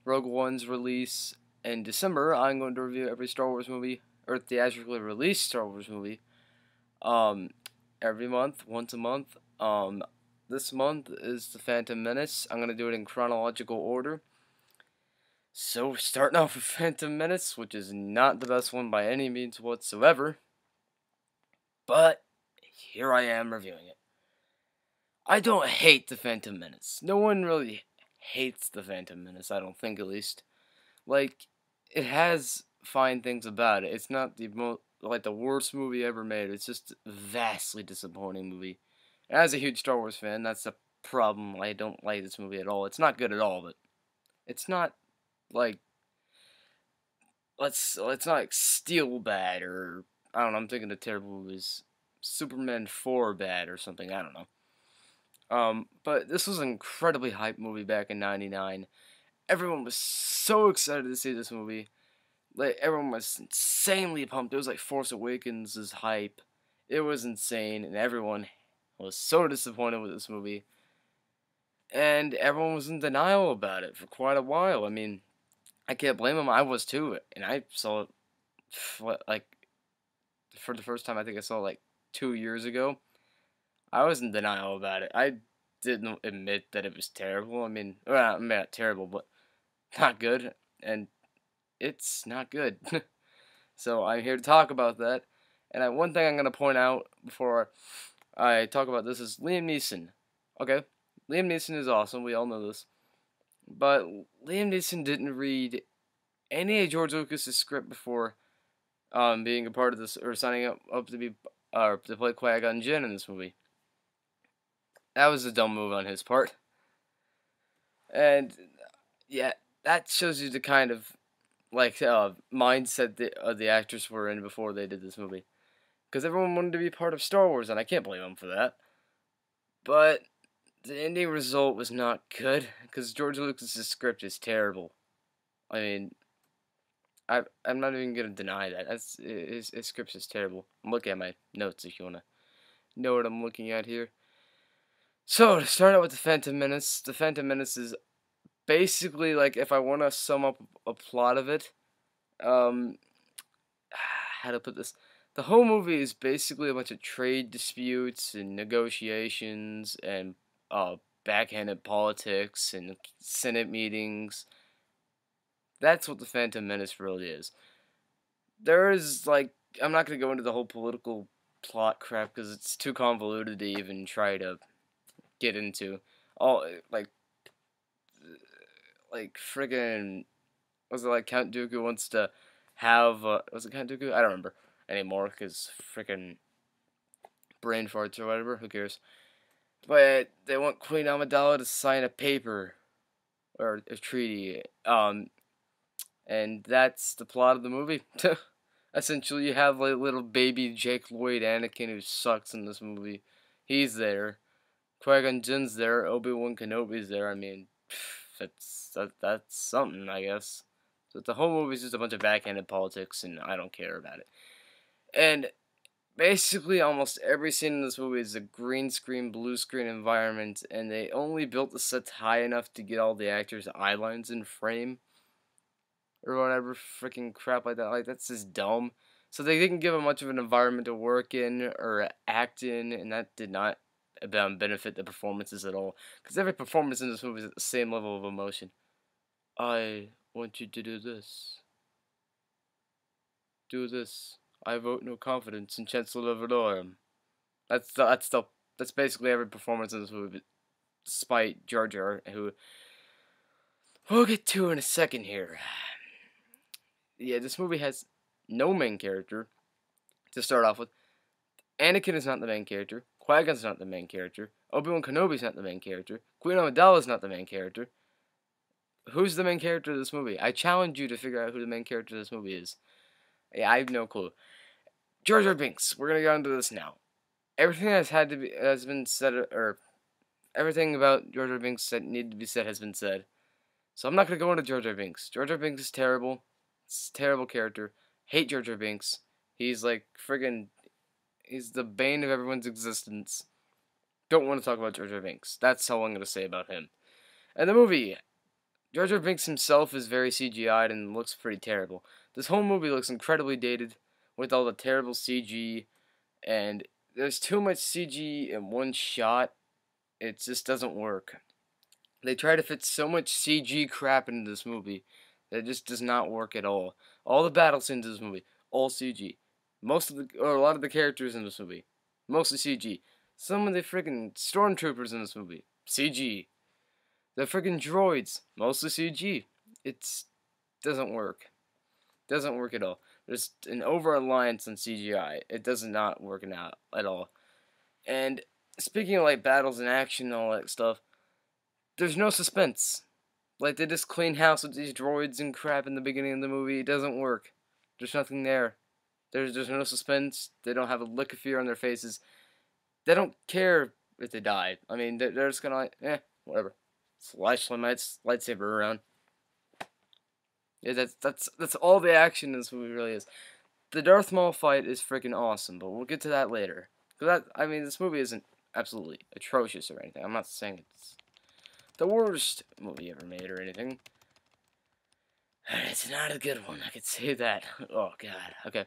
Rogue One's release in December, I'm going to review every Star Wars movie, or theatrically released Star Wars movie, um, every month, once a month. This month is The Phantom Menace. I'm going to do it in chronological order. So, starting off with Phantom Menace, which is not the best one by any means whatsoever, but here I am reviewing it. I don't hate The Phantom Menace. No one really hates The Phantom Menace, I don't think, at least. Like, it has fine things about it. It's not the worst movie ever made. It's just a vastly disappointing movie. As a huge Star Wars fan, that's the problem. I don't like this movie at all. It's not good at all, but it's not like let's not like Steel bad, or I don't know. I'm thinking of terrible movies. Superman 4 bad or something. I don't know. But this was an incredibly hype movie back in '99. Everyone was so excited to see this movie. Like, everyone was insanely pumped. It was like Force Awakens' hype. It was insane, and everyone was so disappointed with this movie. And everyone was in denial about it for quite a while. I mean, I can't blame them. I was too, and I saw it like for the first time. I think I saw it like 2 years ago. I was in denial about it. I didn't admit that it was terrible. I mean, well, not terrible, but not good, and it's not good. So I'm here to talk about that. And one thing I'm going to point out before I talk about this is Liam Neeson. Okay, Liam Neeson is awesome. We all know this. But Liam Neeson didn't read any of George Lucas's script before being a part of this, or signing up to be to play Qui-Gon Jinn in this movie. That was a dumb move on his part. And yeah, that shows you the kind of mindset the actors were in before they did this movie. Because everyone wanted to be part of Star Wars, and I can't blame them for that. But the ending result was not good, because George Lucas's script is terrible. I mean, I'm not even gonna deny that. His script is terrible. I'm looking at my notes if you wanna know what I'm looking at here. So to start out with the Phantom Menace is basically, like, if I want to sum up a plot of it, um, how to put this? The whole movie is basically a bunch of trade disputes and negotiations and backhanded politics and Senate meetings. That's what the Phantom Menace really is. There is, like, I'm not gonna go into the whole political plot crap because it's too convoluted to even try to get into. All like friggin' was it like Count Dooku wants to have was it Count Dooku? I don't remember anymore because freaking brain farts or whatever. Who cares? But they want Queen Amidala to sign a paper or a treaty. And that's the plot of the movie. Essentially, you have like little baby Jake Lloyd Anakin who sucks in this movie. He's there. Qui-Gon Jinn's there. Obi-Wan Kenobi's there. I mean, that's something, I guess. So the whole movie's just a bunch of backhanded politics, and I don't care about it. And basically, almost every scene in this movie is a green screen, blue screen environment, and they only built the sets high enough to get all the actors' eye lines in frame, or whatever freaking crap like that. Like, that's just dumb. So they didn't give them much of an environment to work in or act in, and that did not benefit the performances at all. Because every performance in this movie is at the same level of emotion. I want you to do this. Do this. I vote no confidence in Chancellor Valorum. That's basically every performance in this movie, despite Jar Jar, who we'll get to in a second here. Yeah, this movie has no main character to start off with. Anakin is not the main character. Qui-Gon's not the main character. Obi-Wan Kenobi's not the main character. Queen Amidala's not the main character. Who's the main character of this movie? I challenge you to figure out who the main character of this movie is. Yeah, I have no clue. Jar Jar Binks. We're gonna get into this now. Everything has been said, or everything about Jar Jar Binks that needed to be said has been said. So I'm not gonna go into Jar Jar Binks. Jar Jar Binks is terrible. It's a terrible character. Hate Jar Jar Binks. He's like friggin'. He's the bane of everyone's existence. Don't want to talk about Jar Jar Binks. That's all I'm gonna say about him. And the movie Jar Jar Binks himself is very CGI'd and looks pretty terrible. This whole movie looks incredibly dated with all the terrible CG, and there's too much CG in one shot. It just doesn't work. They try to fit so much CG crap into this movie that it just does not work at all. All the battle scenes in this movie, all CG. Or a lot of the characters in this movie, mostly CG. Some of the freaking stormtroopers in this movie, CG. The freaking droids, mostly CG. It's doesn't work. Doesn't work at all. There's an over reliance on CGI. It does not work out at all. And speaking of like battles and action and all that stuff, there's no suspense. Like they just clean house with these droids and crap in the beginning of the movie. It doesn't work. There's nothing there. There's no suspense. They don't have a lick of fear on their faces. They don't care if they die. I mean, they're just gonna like, whatever. Slash my lightsaber around. Yeah, that's all the action in this movie really is. The Darth Maul fight is freaking awesome, but we'll get to that later. I mean, this movie isn't absolutely atrocious or anything. I'm not saying it's the worst movie ever made or anything. It's not a good one, I could say that. Oh, God. Okay.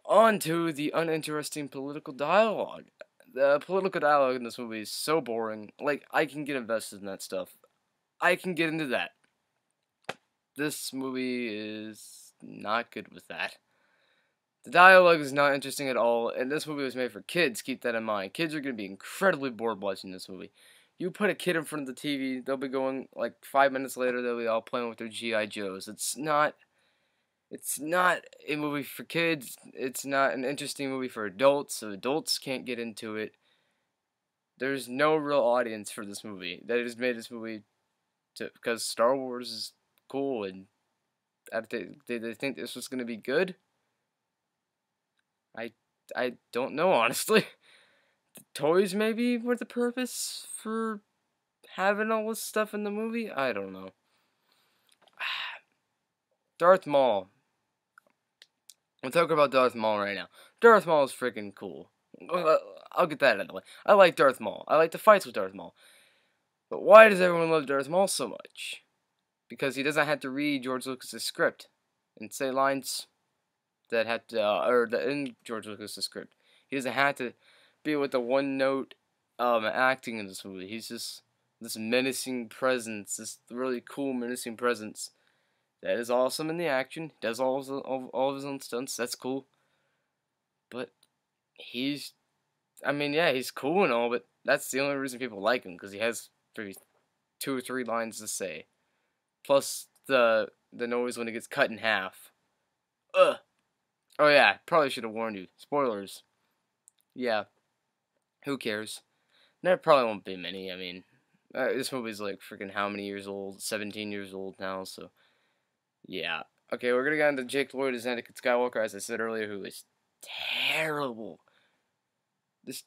On to the uninteresting political dialogue. The political dialogue in this movie is so boring. Like, I can get invested in that stuff. I can get into that. This movie is not good with that. The dialogue is not interesting at all, and this movie was made for kids, keep that in mind. Kids are going to be incredibly bored watching this movie. You put a kid in front of the TV, they'll be going, like, 5 minutes later, they'll be all playing with their G.I. Joes. It's not a movie for kids. It's not an interesting movie for adults, so adults can't get into it. There's no real audience for this movie. They just made this movie because Star Wars is cool, and they think this was going to be good. I don't know, honestly. The toys maybe were the purpose for having all this stuff in the movie? I don't know. Darth Maul. I'm talking about Darth Maul right now. Darth Maul is freaking cool. I'll get that out of the way. I like Darth Maul. I like the fights with Darth Maul. But why does everyone love Darth Maul so much? Because he doesn't have to read George Lucas' script and say lines that had to, in George Lucas' script. He doesn't have to be with the one note acting in this movie. He's just this menacing presence, this really cool menacing presence. That is awesome in the action. He does all of his own stunts. That's cool. But he's cool and all, but that's the only reason people like him, because he has maybe 2 or 3 lines to say. Plus the noise when it gets cut in half. Ugh. Oh yeah, probably should have warned you. Spoilers. Yeah. Who cares? There probably won't be many. I mean, this movie's like freaking how many years old? 17 years old now, so yeah. Okay, we're gonna get into Jake Lloyd as Anakin Skywalker, as I said earlier, who is terrible. This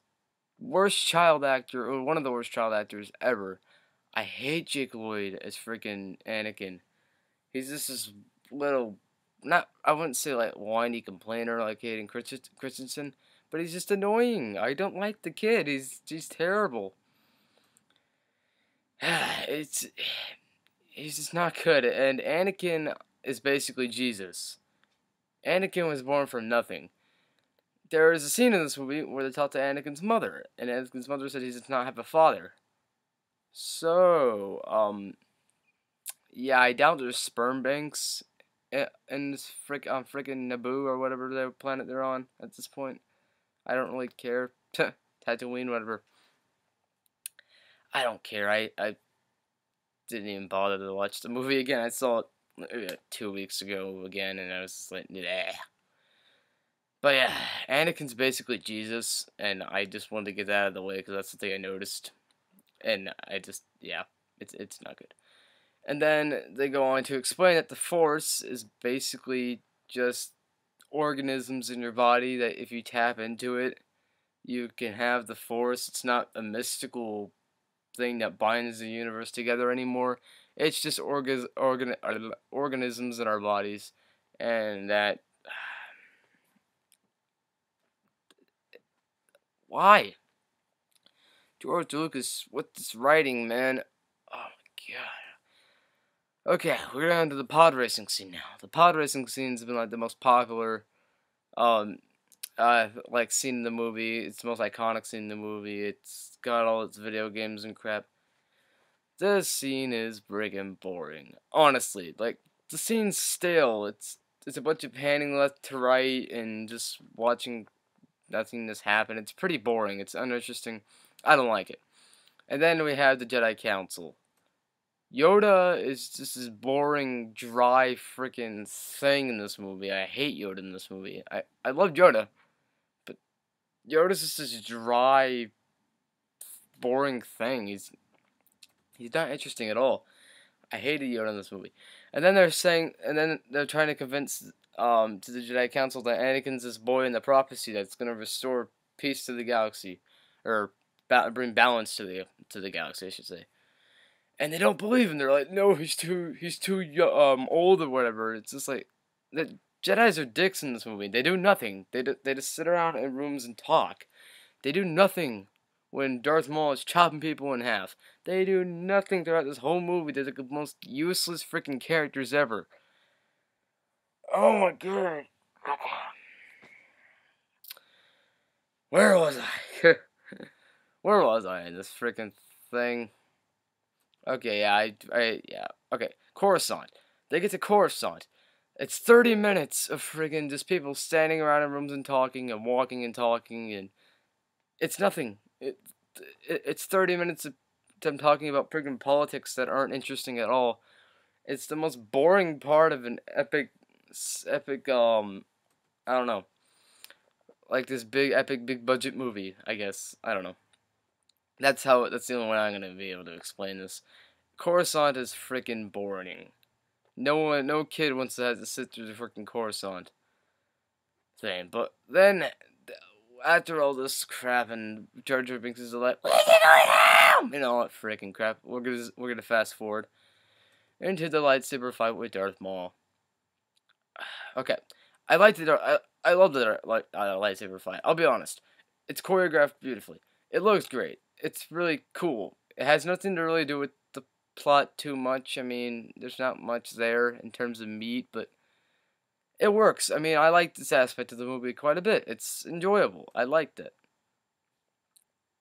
worst child actor, or one of the worst child actors ever. I hate Jake Lloyd as freaking Anakin. He's just this little, I wouldn't say like whiny complainer like Hayden Christensen, but he's just annoying. I don't like the kid. He's terrible. He's just not good. And Anakin is basically Jesus. Anakin was born from nothing. There is a scene in this movie where they talk to Anakin's mother, and Anakin's mother said he does not have a father. So, yeah, I doubt there's sperm banks in this freaking Naboo or whatever the planet they're on at this point. I don't really care. Tatooine, whatever. I don't care. I didn't even bother to watch the movie again. I saw it 2 weeks ago again, and I was just like, nah. But yeah, Anakin's basically Jesus, and I just wanted to get that out of the way because that's the thing I noticed. And I just, yeah, it's not good. And then they go on to explain that the Force is basically just organisms in your body that if you tap into it, you can have the Force. It's not a mystical thing that binds the universe together anymore. It's just organisms in our bodies, and that. Why? George Lucas, what's this writing, man? Oh my god. Okay, we're on to the pod racing scene now. The pod racing scene's been like the most popular, um, like scene in the movie. It's the most iconic scene in the movie. It's got all its video games and crap. This scene is friggin' boring. Honestly, like the scene's stale. It's a bunch of panning left to right and just watching nothing just happen. It's pretty boring. It's uninteresting. I don't like it. And then we have the Jedi Council. Yoda is just this boring, dry freaking thing in this movie. I hate Yoda in this movie. I love Yoda, but Yoda's just this dry, boring thing. He's not interesting at all. I hated Yoda in this movie. And then they're trying to convince to the Jedi Council that Anakin's this boy in the prophecy that's gonna restore peace to the galaxy, or bring balance to the galaxy, I should say. And they don't believe him. They're like, no, he's too old or whatever. It's just like the Jedi's are dicks in this movie. They do nothing. They just sit around in rooms and talk. They do nothing when Darth Maul is chopping people in half. They do nothing throughout this whole movie. They're the most useless freaking characters ever. Oh my god. Where was I? Where was I in this freaking thing? Okay, yeah, okay. Coruscant. They get to Coruscant. It's 30 minutes of friggin' just people standing around in rooms and talking and walking and talking, and it's nothing. It's 30 minutes of them talking about friggin' politics that aren't interesting at all. It's the most boring part of an epic, I don't know, like this big, epic, big budget movie, I guess. I don't know. That's the only way I'm gonna be able to explain this. Coruscant is freaking boring. No kid wants to have to sit through the freaking Coruscant thing. But then, after all this crap, and Jar Jar Binks is like, "Look at him!" and all that freaking crap, we're gonna fast forward into the lightsaber fight with Darth Maul. Okay, I liked it. I love the lightsaber fight. I'll be honest, it's choreographed beautifully. It looks great. It's really cool. It has nothing to really do with the plot too much. I mean, there's not much there in terms of meat, but it works. I mean, I like this aspect of the movie quite a bit. It's enjoyable. I liked it.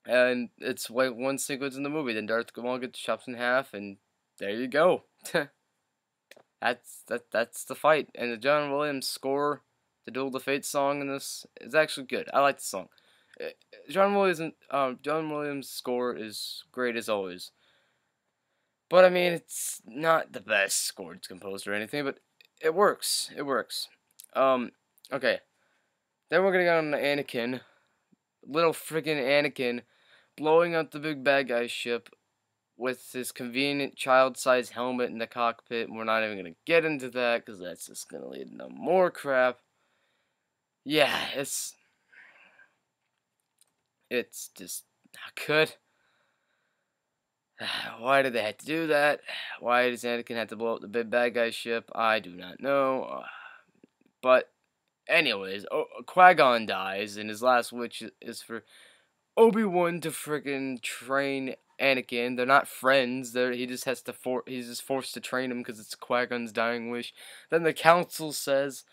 And it's like one sequence in the movie. Then Darth Maul gets chopped in half, and there you go. That's the fight. And the John Williams score, the Duel of the Fates song in this is actually good. I like the song. John Williams' score is great as always. But I mean, it's not the best scored composed or anything, but it works. It works. Okay. Then we're gonna go on to Anakin, little friggin' Anakin, blowing up the big bad guy ship with his convenient child-sized helmet in the cockpit. We're not even gonna get into that because that's just gonna lead to more crap. Yeah, it's just not good. Why did they have to do that? Why does Anakin have to blow up the big bad guy ship? I do not know. But anyways, Qui-Gon dies, and his last wish is for Obi-Wan to freaking train Anakin. They're not friends. He just has to he's just forced to train him because it's Qui-Gon's dying wish. Then the council says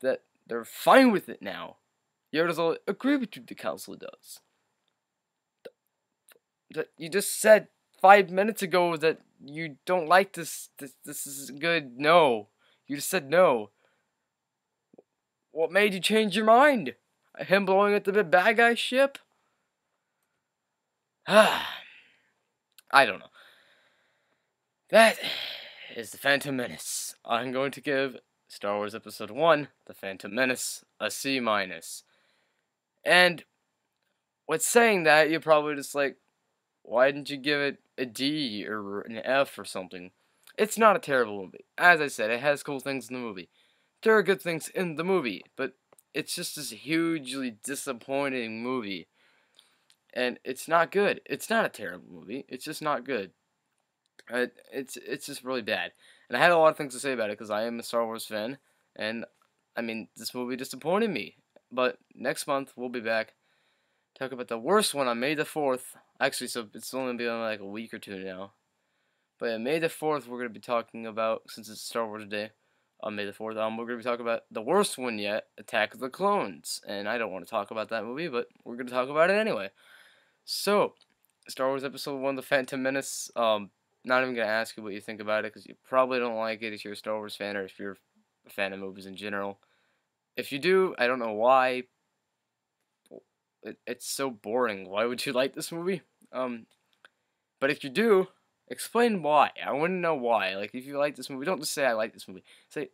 that they're fine with it now. Yoda's all agree with you. The council does. You just said 5 minutes ago that you don't like this. This is good. No, you just said no. What made you change your mind? Him blowing up the big bad guy ship? I don't know. That is the Phantom Menace. I'm going to give Star Wars Episode 1, The Phantom Menace, a C-. And with saying that, you're probably just like, why didn't you give it a D or an F or something? It's not a terrible movie. As I said, it has cool things in the movie. There are good things in the movie, but it's just this hugely disappointing movie. And it's not good. It's not a terrible movie. It's just not good. It's just really bad. And I had a lot of things to say about it because I am a Star Wars fan. And, I mean, this movie disappointed me. But next month, we'll be back. Talk about the worst one on May the 4th. Actually, so it's only been like a week or two now. But yeah, May the 4th, we're going to be talking about, since it's Star Wars Day, on May the 4th, we're going to be talking about the worst one yet, Attack of the Clones. And I don't want to talk about that movie, but we're going to talk about it anyway. So, Star Wars Episode 1, The Phantom Menace. Not even going to ask you what you think about it, because you probably don't like it if you're a Star Wars fan, or if you're a fan of movies in general. If you do, I don't know why. It's so boring. Why would you like this movie? But if you do, explain why. I want to know why. Like, if you like this movie, don't just say I like this movie. Say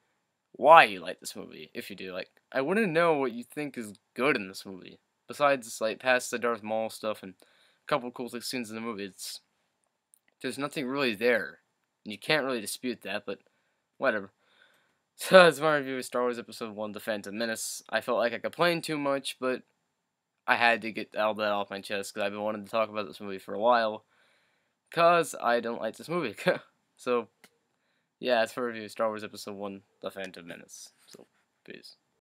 why you like this movie. If you do, like, I want to know what you think is good in this movie. Besides, like, past the Darth Maul stuff and a couple of cool scenes in the movie, there's nothing really there. You can't really dispute that, but whatever. So that's my review of Star Wars Episode 1, The Phantom Menace. I felt like I complained too much, but I had to get all that off my chest because I've been wanting to talk about this movie for a while. Because I don't like this movie. So, yeah, that's for review Star Wars Episode 1, The Phantom Menace. So, peace.